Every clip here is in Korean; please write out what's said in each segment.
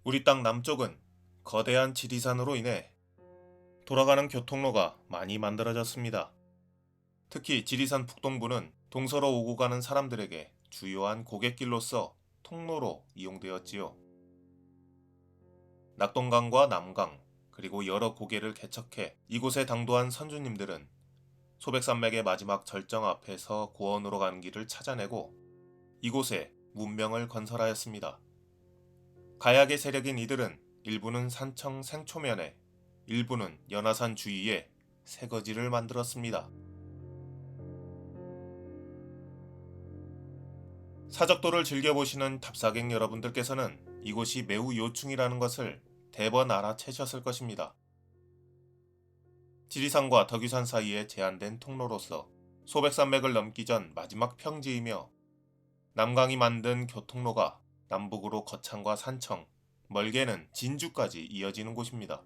우리 땅 남쪽은 거대한 지리산으로 인해 돌아가는 교통로가 많이 만들어졌습니다. 특히 지리산 북동부는 동서로 오고 가는 사람들에게 주요한 고갯길로서 통로로 이용되었지요. 낙동강과 남강, 그리고 여러 고개를 개척해 이곳에 당도한 선주님들은 소백산맥의 마지막 절정 앞에서 고원으로 가는 길을 찾아내고 이곳에 문명을 건설하였습니다. 가야계 세력인 이들은 일부는 산청 생초면에, 일부는 연화산 주위에 새거지를 만들었습니다. 사적도를 즐겨보시는 탑사객 여러분들께서는 이곳이 매우 요충이라는 것을 대번 알아채셨을 것입니다. 지리산과 덕유산 사이에 제한된 통로로서 소백산맥을 넘기 전 마지막 평지이며 남강이 만든 교통로가 남북으로 거창과 산청, 멀게는 진주까지 이어지는 곳입니다.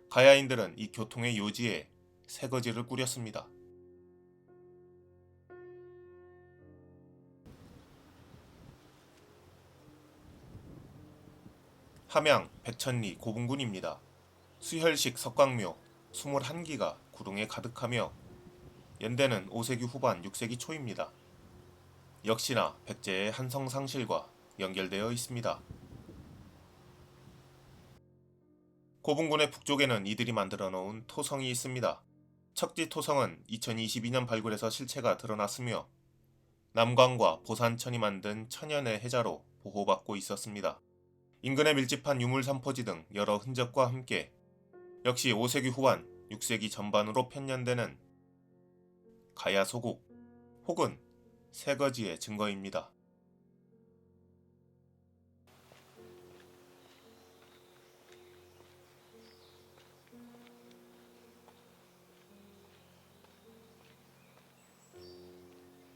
가야인들은 이 교통의 요지에 새거지를 꾸렸습니다. 함양, 백천리, 고분군입니다. 수혈식 석광묘 21기가 구릉에 가득하며 연대는 5세기 후반 6세기 초입니다. 역시나 백제의 한성상실과 연결되어 있습니다. 고분군의 북쪽에는 이들이 만들어 놓은 토성이 있습니다. 척지토성은 2022년 발굴에서 실체가 드러났으며 남광과 보산천이 만든 천연의 해자로 보호받고 있었습니다. 인근에 밀집한 유물산포지 등 여러 흔적과 함께 역시 5세기 후반, 6세기 전반으로 편년되는 가야 소국 혹은 새거지의 증거입니다.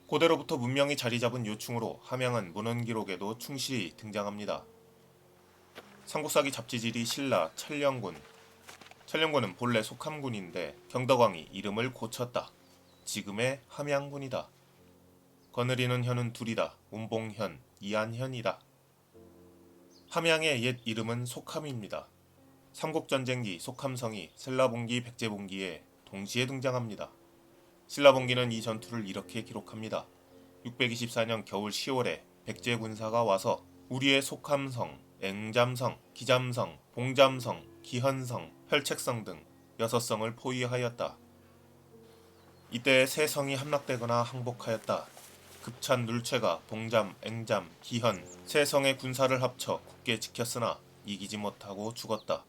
고대로부터 문명이 자리잡은 요충으로 함양은 문헌기록에도 충실히 등장합니다. 삼국사기 잡지질이 신라 천령군. 천령군은 본래 속함군인데 경덕왕이 이름을 고쳤다. 지금의 함양군이다. 거느리는 현은 둘이다. 운봉현, 이안현이다. 함양의 옛 이름은 속함입니다. 삼국전쟁기 속함성이 신라봉기 백제봉기에 동시에 등장합니다. 신라봉기는 이 전투를 이렇게 기록합니다. 624년 겨울 10월에 백제 군사가 와서 우리의 속함성, 앵잠성, 기잠성, 봉잠성, 기현성, 혈책성 등 6성을 포위하였다. 이때 세 성이 함락되거나 항복하였다. 급찬 눌체가 봉잠, 앵잠, 기현 세 성의 군사를 합쳐 굳게 지켰으나 이기지 못하고 죽었다.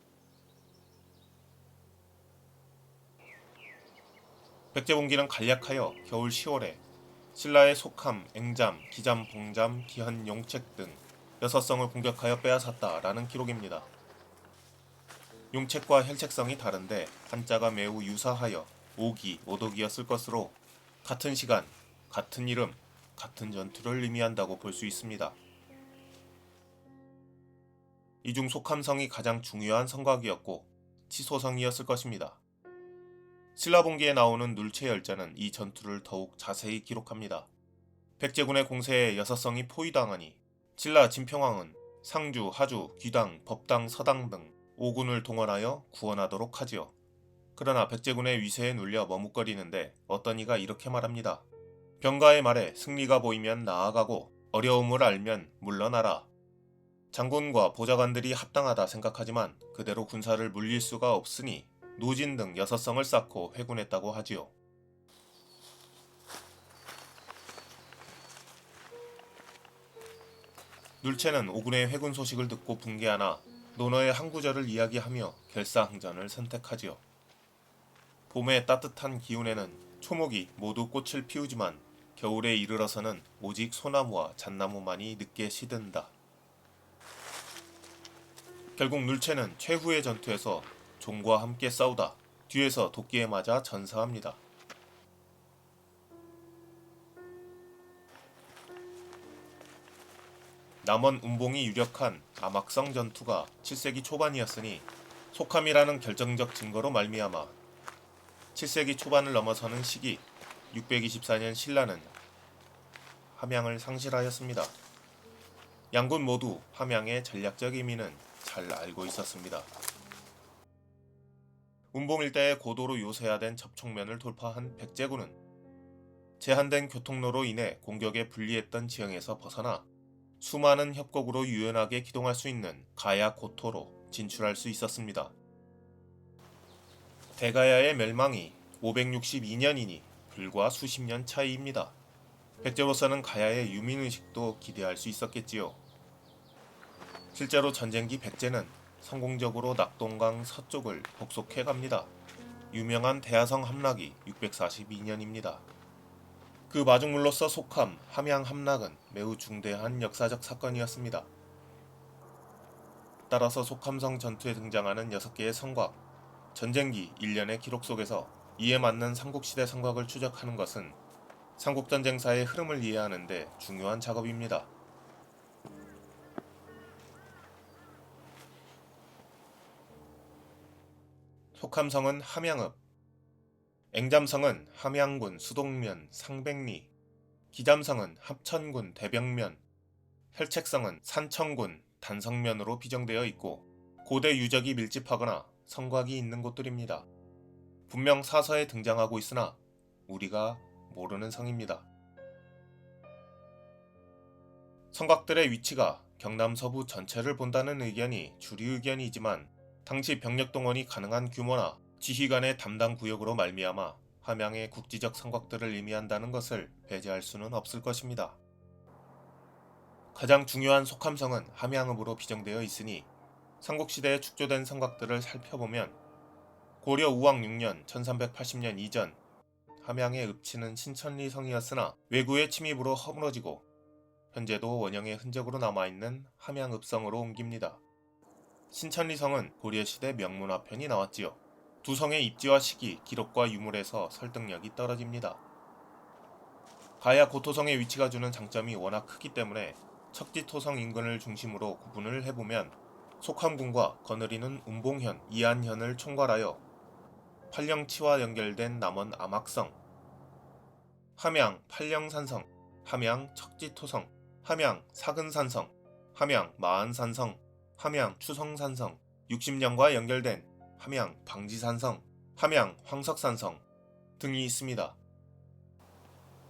백제봉기는 간략하여 겨울 10월에 신라의 속함, 앵잠, 기잠, 봉잠, 기현, 용책 등 6성을 공격하여 빼앗았다라는 기록입니다. 용책과 혈책성이 다른데 한자가 매우 유사하여 오기, 오독이었을 것으로 같은 시간, 같은 이름, 같은 전투를 의미한다고 볼 수 있습니다. 이 중 속함성이 가장 중요한 성곽이었고 치소성이었을 것입니다. 신라봉기에 나오는 눌체열자는 이 전투를 더욱 자세히 기록합니다. 백제군의 공세에 6성이 포위당하니 신라 진평왕은 상주, 하주, 귀당, 법당, 서당 등 5군을 동원하여 구원하도록 하지요. 그러나 백제군의 위세에 눌려 머뭇거리는데 어떤 이가 이렇게 말합니다. 병가의 말에 승리가 보이면 나아가고 어려움을 알면 물러나라. 장군과 보좌관들이 합당하다 생각하지만 그대로 군사를 물릴 수가 없으니 노진 등 6성을 쌓고 회군했다고 하지요. 눌체는 오군의 회군 소식을 듣고 붕괴하나 논어의 한 구절을 이야기하며 결사항전을 선택하지요. 봄의 따뜻한 기운에는 초목이 모두 꽃을 피우지만 겨울에 이르러서는 오직 소나무와 잣나무만이 늦게 시든다. 결국 눌체는 최후의 전투에서 종과 함께 싸우다 뒤에서 도끼에 맞아 전사합니다. 남원 운봉이 유력한 암악성 전투가 7세기 초반이었으니 속함이라는 결정적 증거로 말미암아 7세기 초반을 넘어서는 시기 624년 신라는 함양을 상실하였습니다. 양군 모두 함양의 전략적 의미는 잘 알고 있었습니다. 운봉 일대에 고도로 요새화된 접촉면을 돌파한 백제군은 제한된 교통로로 인해 공격에 불리했던 지형에서 벗어나 수많은 협곡으로 유연하게 기동할 수 있는 가야 고토로 진출할 수 있었습니다. 대가야의 멸망이 562년이니 불과 수십 년 차이입니다. 백제로서는 가야의 유민의식도 기대할 수 있었겠지요. 실제로 전쟁기 백제는 성공적으로 낙동강 서쪽을 복속해 갑니다. 유명한 대하성 함락이 642년입니다. 그 마중물로서 속함, 함양 함락은 매우 중대한 역사적 사건이었습니다. 따라서 속함성 전투에 등장하는 6개의 성곽, 전쟁기 일련의 기록 속에서 이에 맞는 삼국시대 성곽을 추적하는 것은 삼국전쟁사의 흐름을 이해하는 데 중요한 작업입니다. 속함성은 함양읍, 앵잠성은 함양군 수동면 상백리, 기잠성은 합천군 대병면, 혈책성은 산청군 단성면으로 비정되어 있고 고대 유적이 밀집하거나 성곽이 있는 곳들입니다. 분명 사서에 등장하고 있으나 우리가 모르는 성입니다. 성곽들의 위치가 경남 서부 전체를 본다는 의견이 주류 의견이지만 당시 병력 동원이 가능한 규모나 지휘관의 담당 구역으로 말미암아 함양의 국지적 성곽들을 의미한다는 것을 배제할 수는 없을 것입니다. 가장 중요한 속함성은 함양읍으로 비정되어 있으니 삼국시대에 축조된 성곽들을 살펴보면 고려 우왕 6년 1380년 이전 함양의 읍치는 신천리 성이었으나 왜구의 침입으로 허물어지고 현재도 원형의 흔적으로 남아있는 함양읍성으로 옮깁니다. 신천리성은 고려시대 명문화편이 나왔지요. 두 성의 입지와 시기, 기록과 유물에서 설득력이 떨어집니다. 가야 고토성의 위치가 주는 장점이 워낙 크기 때문에 척지토성 인근을 중심으로 구분을 해보면 속함군과 거느리는 운봉현, 이안현을 총괄하여 팔령치와 연결된 남원 암악성, 함양 팔령산성, 함양 척지토성, 함양 사근산성, 함양 마안산성, 함양 추성산성, 60년과 연결된 함양 방지산성, 함양 황석산성 등이 있습니다.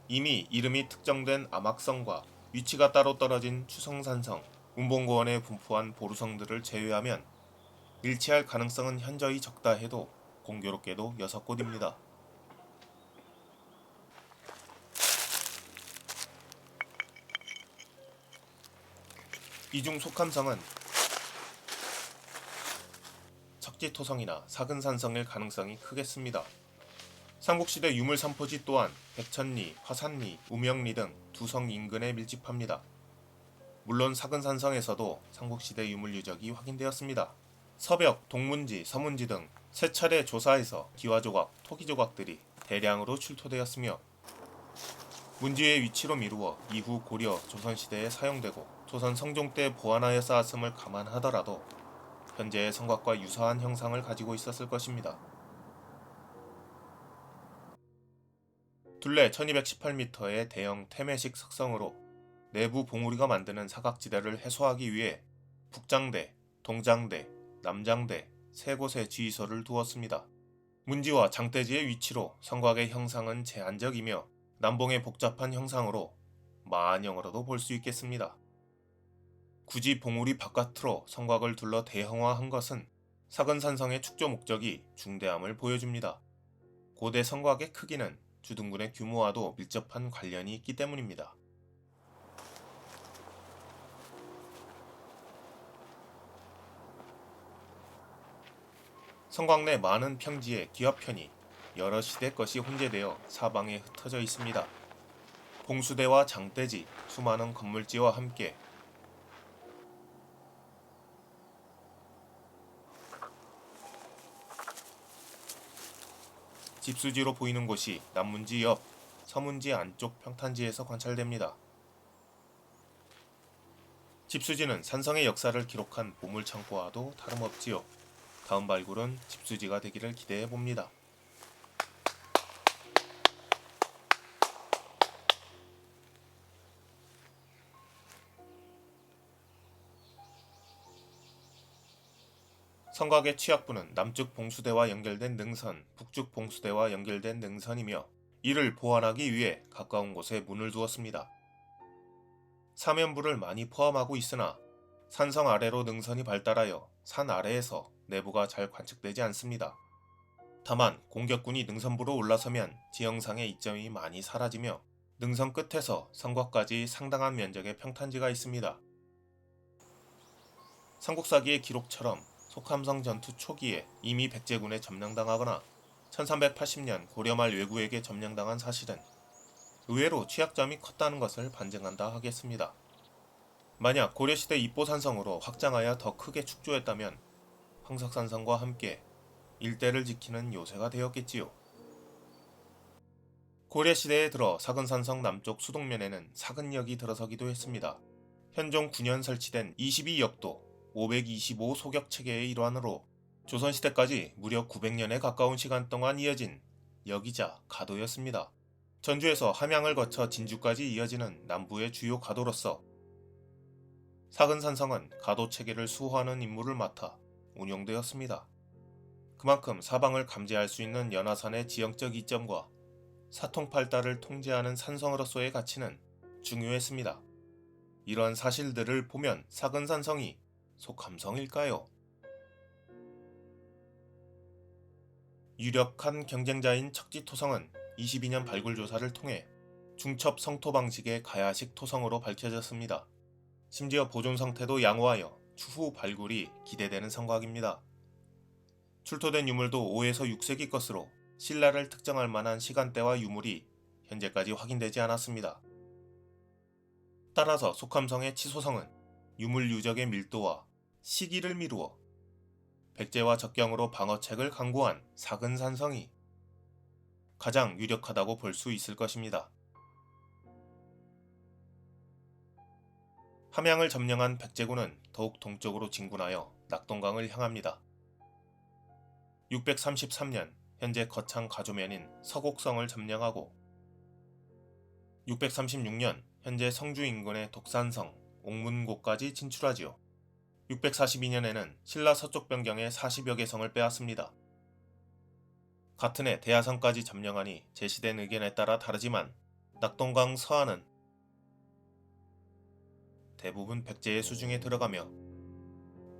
이미 이름이 특정된 암악성과 위치가 따로 떨어진 추성산성, 운봉고원에 분포한 보루성들을 제외하면 일치할 가능성은 현저히 적다 해도 공교롭게도 6곳입니다. 이 중 속함성은 척지토성이나 사근산성일 가능성이 크겠습니다. 삼국시대 유물산포지 또한 백천리, 화산리, 우명리 등 두 성 인근에 밀집합니다. 물론 사근산성에서도 삼국시대 유물 유적이 확인되었습니다. 서벽, 동문지, 서문지 등 세 차례 조사에서 기와조각, 토기조각들이 대량으로 출토되었으며 문지의 위치로 미루어 이후 고려, 조선시대에 사용되고 조선 성종 때 보완하여 쌓았음을 감안하더라도 현재의 성곽과 유사한 형상을 가지고 있었을 것입니다. 둘레 1218m의 대형 태매식 석성으로 내부 봉우리가 만드는 사각지대를 해소하기 위해 북장대, 동장대, 남장대 세 곳의 지휘소를 두었습니다. 문지와 장대지의 위치로 성곽의 형상은 제한적이며 남봉의 복잡한 형상으로 마안형으로도 볼 수 있겠습니다. 굳이 봉우리 바깥으로 성곽을 둘러 대형화한 것은 사근산성의 축조 목적이 중대함을 보여줍니다. 고대 성곽의 크기는 주둔군의 규모와도 밀접한 관련이 있기 때문입니다. 성곽 내 많은 평지에 기와편이 여러 시대 것이 혼재되어 사방에 흩어져 있습니다. 봉수대와 장대지, 수많은 건물지와 함께 집수지로 보이는 곳이 남문지 옆, 서문지 안쪽 평탄지에서 관찰됩니다. 집수지는 산성의 역사를 기록한 보물창고와도 다름없지요. 다음 발굴은 집수지가 되기를 기대해봅니다. 성곽의 취약부는 남쪽 봉수대와 연결된 능선, 북쪽 봉수대와 연결된 능선이며 이를 보완하기 위해 가까운 곳에 문을 두었습니다. 사면부를 많이 포함하고 있으나 산성 아래로 능선이 발달하여 산 아래에서 내부가 잘 관측되지 않습니다. 다만 공격군이 능선부로 올라서면 지형상의 이점이 많이 사라지며 능선 끝에서 성곽까지 상당한 면적의 평탄지가 있습니다. 삼국사기의 기록처럼 속함성 전투 초기에 이미 백제군에 점령당하거나 1380년 고려 말 왜구에게 점령당한 사실은 의외로 취약점이 컸다는 것을 반증한다 하겠습니다. 만약 고려시대 입보산성으로 확장하여 더 크게 축조했다면 황석산성과 함께 일대를 지키는 요새가 되었겠지요. 고려시대에 들어 사근산성 남쪽 수동면에는 사근역이 들어서기도 했습니다. 현종 9년 설치된 22역도 525 소격체계의 일환으로 조선시대까지 무려 900년에 가까운 시간 동안 이어진 역이자 가도였습니다. 전주에서 함양을 거쳐 진주까지 이어지는 남부의 주요 가도로서 사근산성은 가도체계를 수호하는 임무를 맡아 운영되었습니다. 그만큼 사방을 감지할 수 있는 연화산의 지형적 이점과 사통팔달을 통제하는 산성으로서의 가치는 중요했습니다. 이러한 사실들을 보면 사근산성이 속함성일까요? 유력한 경쟁자인 척지토성은 22년 발굴 조사를 통해 중첩 성토 방식의 가야식 토성으로 밝혀졌습니다. 심지어 보존 상태도 양호하여 추후 발굴이 기대되는 성곽입니다. 출토된 유물도 5에서 6세기 것으로 신라를 특정할 만한 시간대와 유물이 현재까지 확인되지 않았습니다. 따라서 속함성의 치소성은 유물 유적의 밀도와 시기를 미루어 백제와 적경으로 방어책을 강구한 사근산성이 가장 유력하다고 볼 수 있을 것입니다. 함양을 점령한 백제군은 더욱 동쪽으로 진군하여 낙동강을 향합니다. 633년 현재 거창 가조면인 서곡성을 점령하고 636년 현재 성주 인근의 독산성, 옥문고까지 진출하지요. 642년에는 신라 서쪽 변경의 40여 개 성을 빼앗습니다. 같은 해 대하성까지 점령하니 제시된 의견에 따라 다르지만 낙동강 서안은 대부분 백제의 수중에 들어가며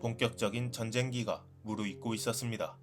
본격적인 전쟁기가 무르익고 있었습니다.